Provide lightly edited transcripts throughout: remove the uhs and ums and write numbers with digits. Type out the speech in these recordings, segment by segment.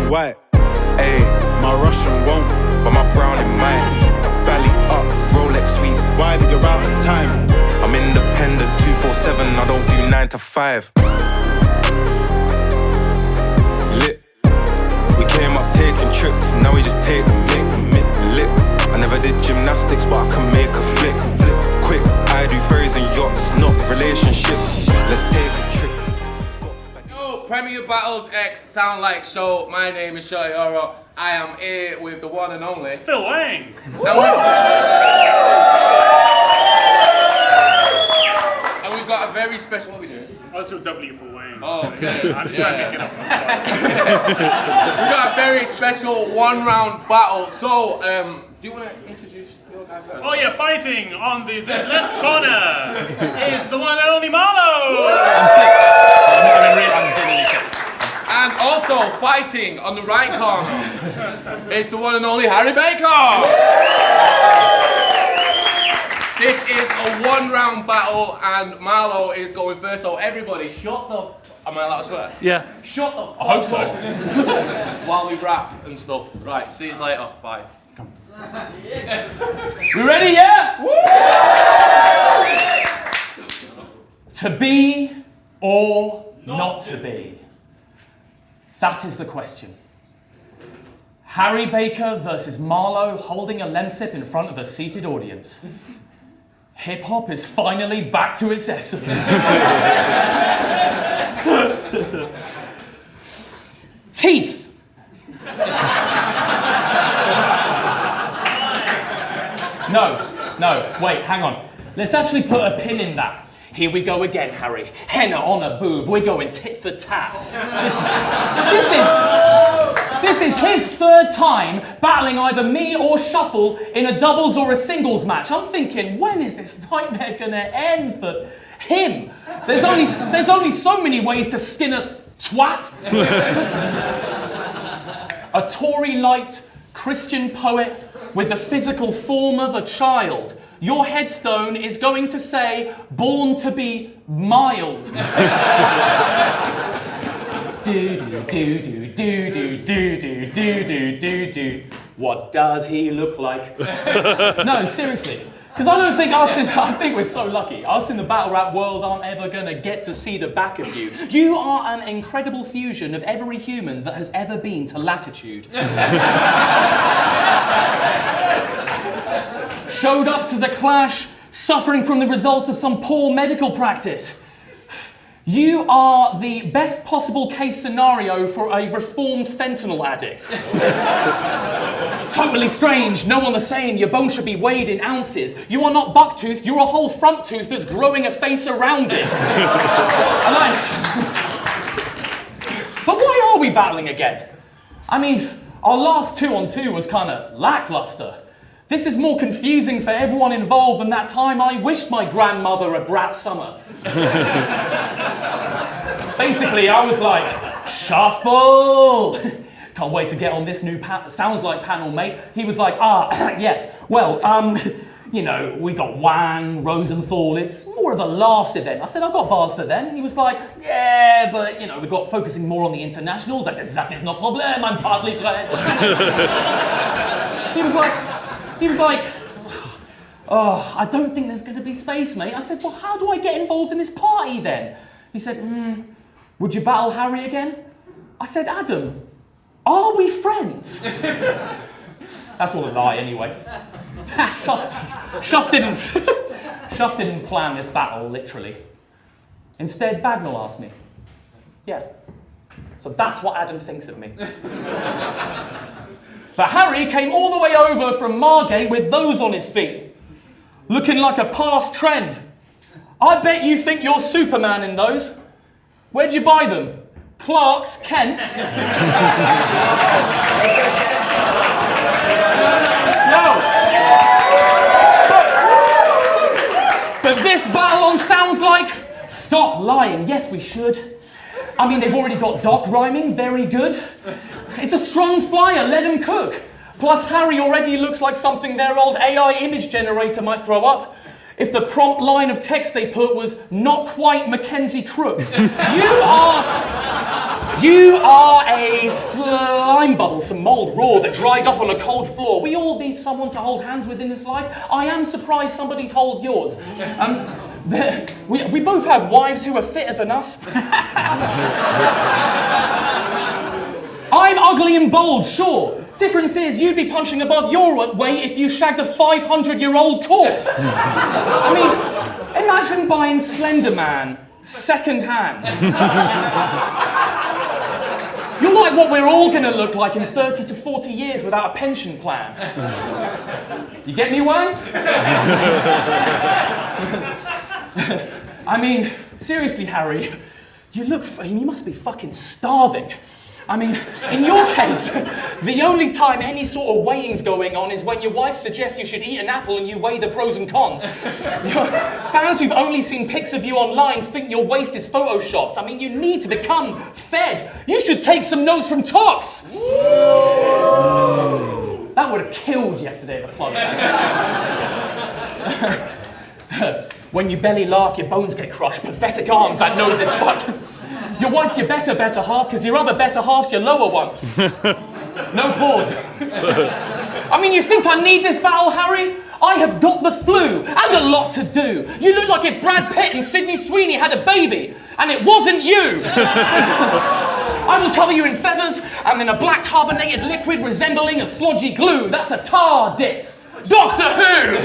white. Ayy, my Russian won't, but my brownie might. Belly up, Rolex sweet. Why do you out of time? I'm independent, 247, I don't do 9 to 5. Lit. We came up taking trips, now we just take them lit. I never did gymnastics, but I can make a flip. Quick, I do ferries and yachts, not relationships. Let's take a trip. Yo, Premier Battles X Sound Like Show. My name is Shotty Horroh. I am here with the one and only Phil Wang. And we've got a very special. What are we doing? Also W for Wang. Oh, okay. I'm just trying to make it up. We've got a very special one-round battle. So, do you want to introduce your guy first? Oh yeah, fighting on the left corner is the one and only Marlo. I'm sick. I'm genuinely sick. And also fighting on the right corner is the one and only Harry Baker. This is a one-round battle, and Marlo is going first. So everybody, shut the. Am I allowed to swear? Yeah. Shut the. I hope so. While we rap and stuff. Right. See you later. Bye. Come. We ready? Yeah. Woo! To be or not to be? That is the question. Harry Baker versus Marlo holding a lemsip in front of a seated audience. Hip-hop is finally back to its essence. Teeth. No, wait, hang on. Let's actually put a pin in that. Here we go again, Harry. Henna on a boob. We're going tit for tat. This is his third time battling either me or Shuffle in a doubles or a singles match. I'm thinking, when is this nightmare gonna end for him? There's only so many ways to skin a twat. A Tory light Christian poet with the physical form of a child. Your headstone is going to say, born to be mild. Do. What does he look like? No, seriously. Because I think we're so lucky. Us in the battle rap world aren't ever going to get to see the back of you. You are an incredible fusion of every human that has ever been to Latitude. Showed up to the clash, suffering from the results of some poor medical practice. You are the best possible case scenario for a reformed fentanyl addict. Totally strange, no one the same, your bones should be weighed in ounces. You are not bucktooth, you're a whole front tooth that's growing a face around it. But why are we battling again? I mean, our last 2-on-2 was kind of lackluster. This is more confusing for everyone involved than that time I wished my grandmother a brat summer. Basically, I was like, Shuffle! Can't wait to get on this new Sounds Like panel, mate. He was like, yes, well, you know, we got Wang, Rosenthal, it's more of a laughs event. I said, I've got bars for them. He was like, yeah, but, you know, we got focusing more on the internationals. I said, that is no problem, I'm partly French. He was like, oh, I don't think there's going to be space, mate. I said, well, how do I get involved in this party then? He said, would you battle Harry again? I said, Adam, are we friends? That's all a lie, anyway. Shuff didn't plan this battle, literally. Instead, Bagnall asked me. Yeah. So that's what Adam thinks of me. But Harry came all the way over from Margate with those on his feet, looking like a past trend. I bet you think you're Superman in those. Where'd you buy them? Clark's, Kent. No. But this battle on Sounds Like, stop lying. Yes, we should. I mean, they've already got Doc rhyming, very good. It's a strong flyer, let him cook. Plus, Harry already looks like something their old AI image generator might throw up. If the prompt line of text they put was, not quite Mackenzie Crook. You are A slime bubble, some mold raw that dried up on a cold floor. We all need someone to hold hands with in this life. I am surprised somebody told yours. We both have wives who are fitter than us. I'm ugly and bold, sure. Difference is you'd be punching above your weight if you shagged a 500-year-old corpse. I mean, imagine buying Slender Man second hand. You're like what we're all gonna look like in 30 to 40 years without a pension plan. You get me, Wang? I mean, seriously, Harry, you must be fucking starving. I mean, in your case, the only time any sort of weighing's going on is when your wife suggests you should eat an apple and you weigh the pros and cons. Fans who've only seen pics of you online think your waist is photoshopped. I mean, you need to become fed. You should take some notes from Tox. That would have killed yesterday at the plug. When you belly laugh, your bones get crushed. Pathetic arms, that nose is fucked. Your wife's your better half, because your other better half's your lower one. No pause. I mean, you think I need this battle, Harry? I have got the flu, and a lot to do. You look like if Brad Pitt and Sydney Sweeney had a baby, and it wasn't you. I will cover you in feathers, and in a black carbonated liquid resembling a slodgy glue. That's a TARDIS. Doctor Who!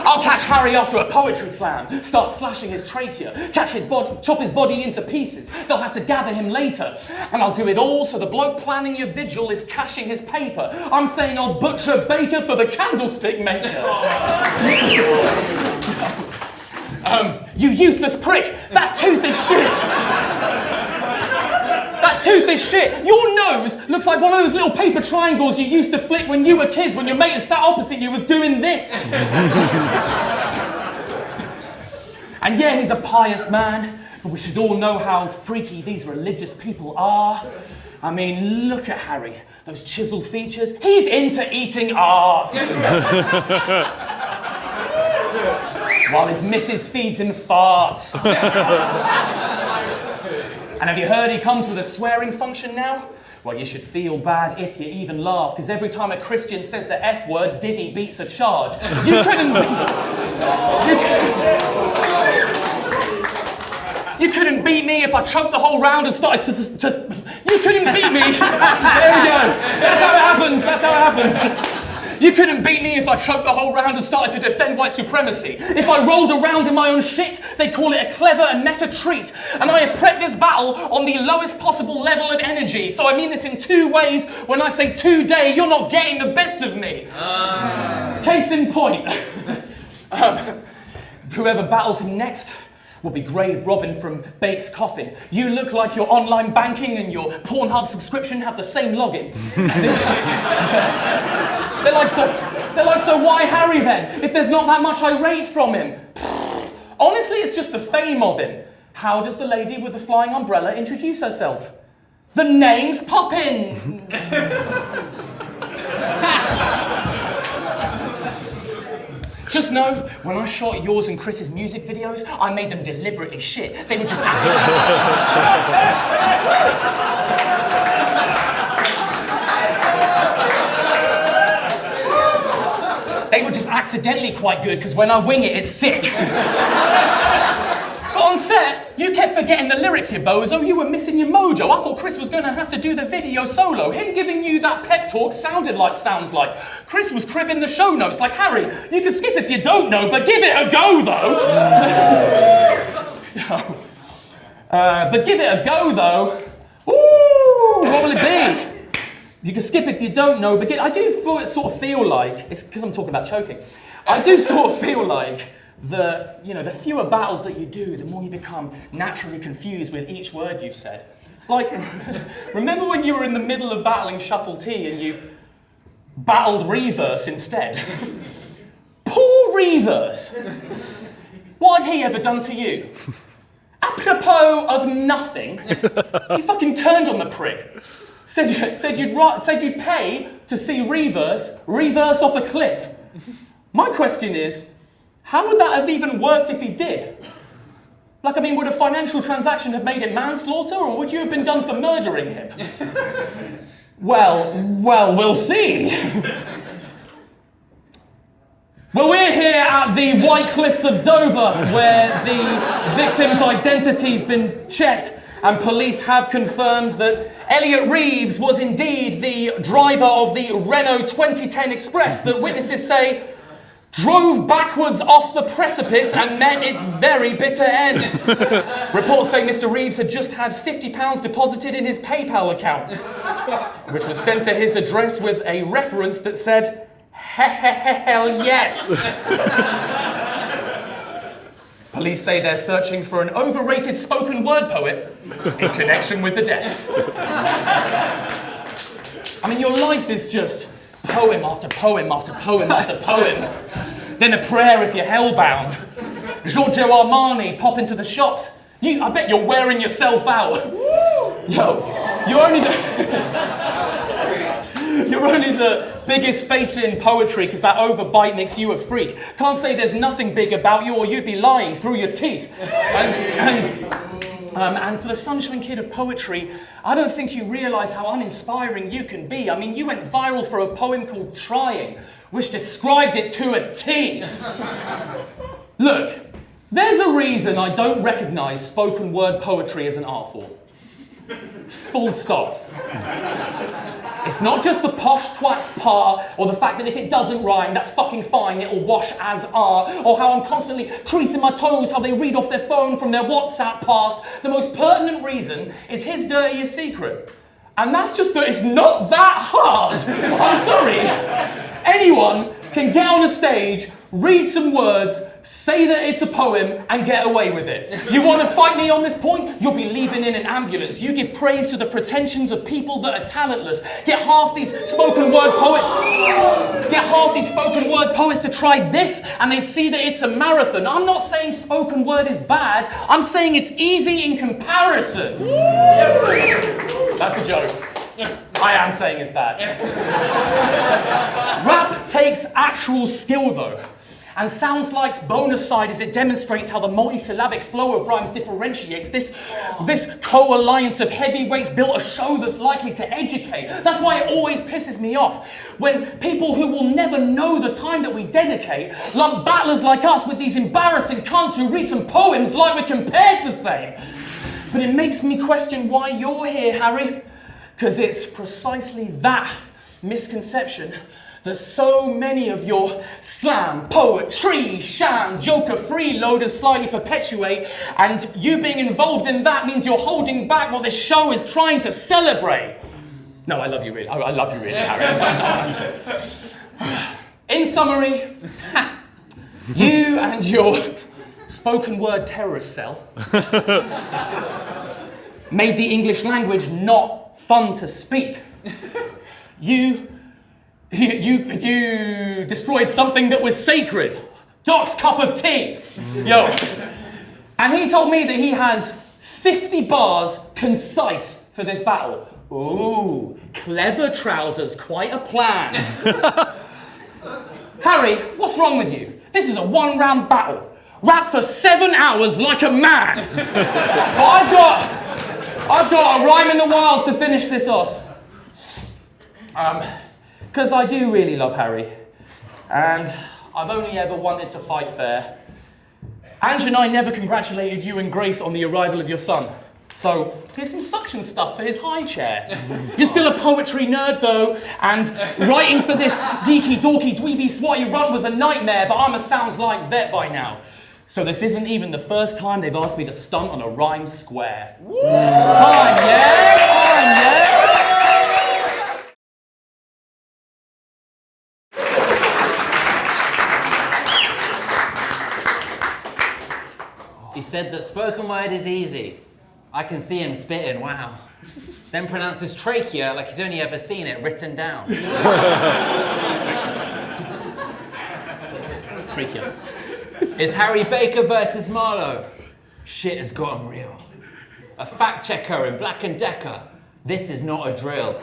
I'll catch Harry after a poetry slam, start slashing his trachea, chop his body into pieces. They'll have to gather him later. And I'll do it all so the bloke planning your vigil is cashing his paper. I'm saying I'll butcher Baker for the candlestick maker. You useless prick! That tooth is shit! That tooth is shit! Your nose looks like one of those little paper triangles you used to flick when you were kids, when your mate who sat opposite you was doing this. And yeah, he's a pious man, but we should all know how freaky these religious people are. I mean, look at Harry. Those chiseled features. He's into eating arse. While his missus feeds him farts. And have you heard he comes with a swearing function now? Well, you should feel bad if you even laugh, because every time a Christian says the F word, Diddy beats a charge. You couldn't beat me if I choked the whole round and started to you couldn't beat me. There we go. That's how it happens. You couldn't beat me if I choked the whole round and started to defend white supremacy. If I rolled around in my own shit, they call it a clever and meta treat. And I have prepped this battle on the lowest possible level of energy. So I mean this in two ways. When I say today, you're not getting the best of me. Case in point. Whoever battles him next will be Grave Robin from Bake's Coffin. You look like your online banking and your Pornhub subscription have the same login. They're like, so why Harry then? If there's not that much I rate from him. Honestly, it's just the fame of him. How does the lady with the flying umbrella introduce herself? The name's Poppins. Just know, when I shot yours and Chris's music videos, I made them deliberately shit. They were just They were just accidentally quite good, because when I wing it, it's sick. But on set, you kept forgetting the lyrics, you bozo. You were missing your mojo. I thought Chris was going to have to do the video solo. Him giving you that pep talk sounded like sounds like. Chris was cribbing the show notes. Like, Harry, you can skip if you don't know, but give it a go, though. But give it a go, though. Ooh, what will it be? You can skip if you don't know, but I do sort of feel like, it's because I'm talking about choking, I do sort of feel like the fewer battles that you do, the more you become naturally confused with each word you've said. Like, remember when you were in the middle of battling Shuffle T and you battled Reverse instead? Poor Reverse! What had he ever done to you? Apropos of nothing, you fucking turned on the prick. Said you'd pay to see Reverse off a cliff. My question is, how would that have even worked if he did? Like, I mean, would a financial transaction have made it manslaughter, or would you have been done for murdering him? Well, we'll see. Well, we're here at the White Cliffs of Dover, where the victim's identity's been checked, and police have confirmed that Elliot Reeves was indeed the driver of the Renault 2010 Express that witnesses say drove backwards off the precipice and met its very bitter end. Reports say Mr. Reeves had just had £50 deposited in his PayPal account, which was sent to his address with a reference that said, hell yes. Police say they're searching for an overrated spoken word poet in connection with the death. I mean, your life is just poem after poem after poem after poem. Then a prayer if you're hellbound. Giorgio Armani pop into the shops. I bet you're wearing yourself out. Yo, you're only the biggest face in poetry because that overbite makes you a freak. Can't say there's nothing big about you or you'd be lying through your teeth. And for the Sunshine Kid of poetry, I don't think you realise how uninspiring you can be. I mean, you went viral for a poem called Trying, which described it to a T. Look, there's a reason I don't recognise spoken word poetry as an art form. Full stop. It's not just the posh twat's part, or the fact that if it doesn't rhyme, that's fucking fine, it'll wash as art, or how I'm constantly creasing my toes, how they read off their phone from their WhatsApp past. The most pertinent reason is his dirtiest secret. And that's just that it's not that hard. I'm sorry. Anyone can get on a stage, read some words, say that it's a poem, and get away with it. You want to fight me on this point? You'll be leaving in an ambulance. You give praise to the pretensions of people that are talentless. Get half these spoken word poets to try this, and they see that it's a marathon. I'm not saying spoken word is bad. I'm saying it's easy in comparison. That's a joke. I am saying it's bad. Rap takes actual skill though, and Soundslike's bonus side is it demonstrates how the multi-syllabic flow of rhymes differentiates. This co-alliance of heavyweights built a show that's likely to educate. That's why it always pisses me off when people who will never know the time that we dedicate lump battlers like us with these embarrassing cunts who read some poems like we're compared to same. But it makes me question why you're here, Harry. Because it's precisely that misconception that so many of your slam, poetry, sham, joker freeloaders slightly perpetuate, and you being involved in that means you're holding back what this show is trying to celebrate. No, I love you really. I love you really, Harry. In summary, you and your spoken word terrorist cell made the English language not fun to speak. You destroyed something that was sacred. Doc's cup of tea. Yo. And he told me that he has 50 bars concise for this battle. Ooh, clever trousers, quite a plan. Harry, what's wrong with you? This is a one-round battle. Rap for 7 hours like a man. But I've got a rhyme in the wild to finish this off. Because I do really love Harry. And I've only ever wanted to fight fair. Ange and I never congratulated you and Grace on the arrival of your son. So here's some suction stuff for his high chair. You're still a poetry nerd though, and writing for this geeky dorky dweeby swatty runt was a nightmare, but I'm a sounds like vet by now. So this isn't even the first time they've asked me to stunt on a rhyme square. Woo! Time, yeah? He said that spoken word is easy. I can see him spitting, wow. Then pronounces trachea like he's only ever seen it written down. Trachea. It's Harry Baker versus Marlo. Shit has gotten real. A fact checker in Black & Decker. This is not a drill.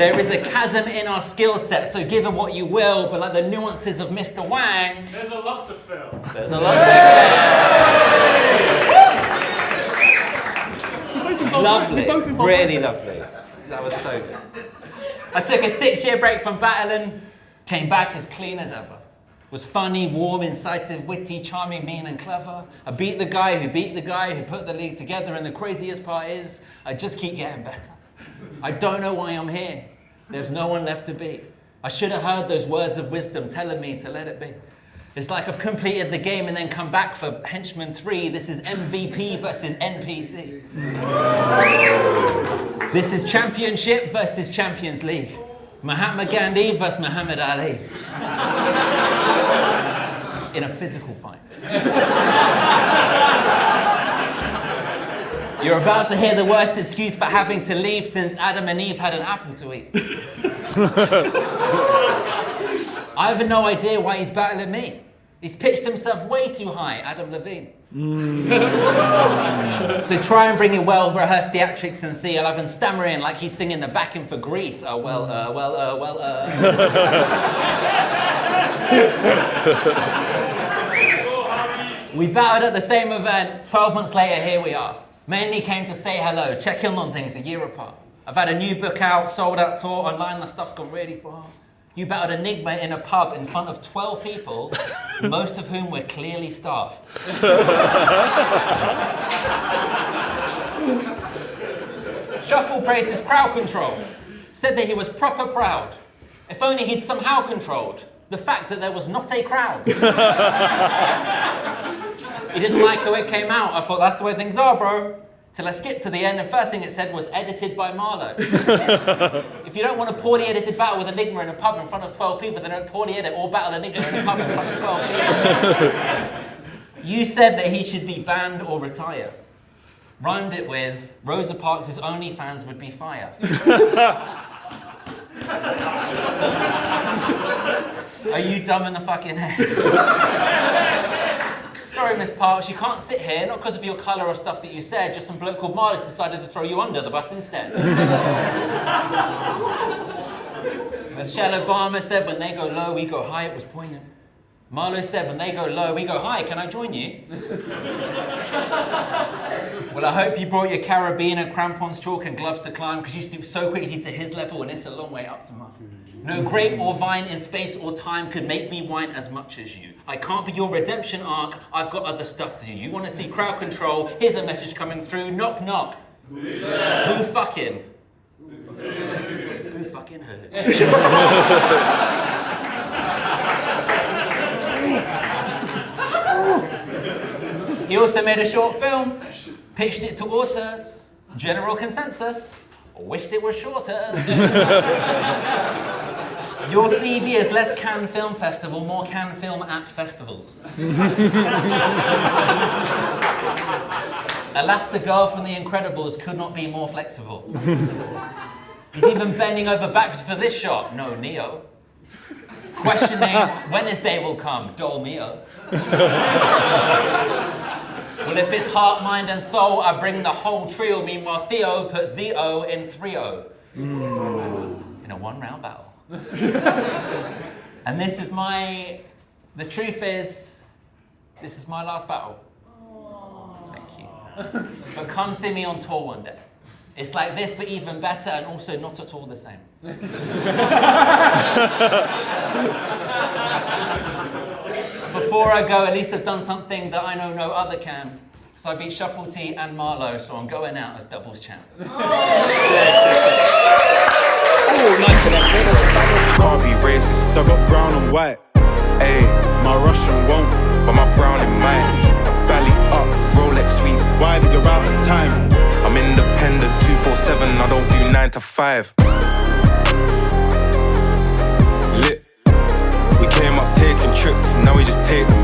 There is a chasm in our skill set, so give him what you will, but like the nuances of Mr. Wang, There's a lot to fill. there's a lot to Lovely, really lovely. That was so good. I took a 6-year break from battling, came back as clean as ever. Was funny, warm, incisive, witty, charming, mean and clever. I beat the guy who beat the guy who put the league together, and the craziest part is, I just keep getting better. I don't know why I'm here. There's no one left to beat. I should have heard those words of wisdom telling me to let it be. It's like I've completed the game and then come back for Henchman 3. This is MVP versus NPC. This is Championship versus Champions League. Mahatma Gandhi versus Muhammad Ali. In a physical fight. You're about to hear the worst excuse for having to leave since Adam and Eve had an apple to eat. I have no idea why he's battling me. He's pitched himself way too high, Adam Levine. So try and bring in well-rehearsed theatrics and see. I'll have him stammering like he's singing the backing for Grease. We battled at the same event. 12 months later, here we are. Mainly came to say hello, check in on things a year apart. I've had a new book out, sold out tour, online, the stuff's gone really far. You battled Enigma in a pub in front of 12 people, most of whom were clearly staff. Shuffle praised his crowd control, said that he was proper proud. If only he'd somehow controlled the fact that there was not a crowd. He didn't like how it came out. I thought, that's the way things are, bro. Till I skipped to the end, and first thing it said was edited by Marlo. If you don't want a poorly edited battle with Enigma in a pub in front of 12 people, then don't poorly edit or battle Enigma in a pub in front of 12 people. You said that he should be banned or retire. Rhymed it with, Rosa Parks' only fans would be fire. Are you dumb in the fucking head? Sorry, Miss Parks, you can't sit here, not because of your colour or stuff that you said, just some bloke called Marlo decided to throw you under the bus instead. Michelle Obama said, when they go low, we go high, it was poignant. Marlo said, when they go low, we go high, can I join you? Well, I hope you brought your carabiner, crampons, chalk and gloves to climb, because you stoop so quickly to his level and it's a long way up to mine. No grape or vine in space or time could make me whine as much as you. I can't be your redemption arc, I've got other stuff to do. You want to see crowd control, here's a message coming through, knock knock. Who fucking? Who fucking heard? He also made a short film, pitched it to auteurs, general consensus, wished it was shorter. Your CV is less Cannes Film Festival, more Cannes Film at festivals. Alas, the girl from The Incredibles could not be more flexible. He's even bending over backwards for this shot. No, Neo. Questioning when this day will come. Dol mio. Well, if it's heart, mind, and soul, I bring the whole trio. Meanwhile, Theo puts the O in 3-0. In a one-round battle. And this is the truth is, this is my last battle. Thank you. But come see me on tour one day. It's like this, but even better, and also not at all the same. Before I go, at least I've done something that I know no other can. So I beat Shuffle T and Marlo, so I'm going out as doubles champ. Can't be racist, I got brown and white. Ayy, my Russian won't, but my brown it might. Belly up, Rolex sweet, why but you're out of time. I'm independent, 247, I don't do 9 to 5. Lit, we came up taking trips, now we just take them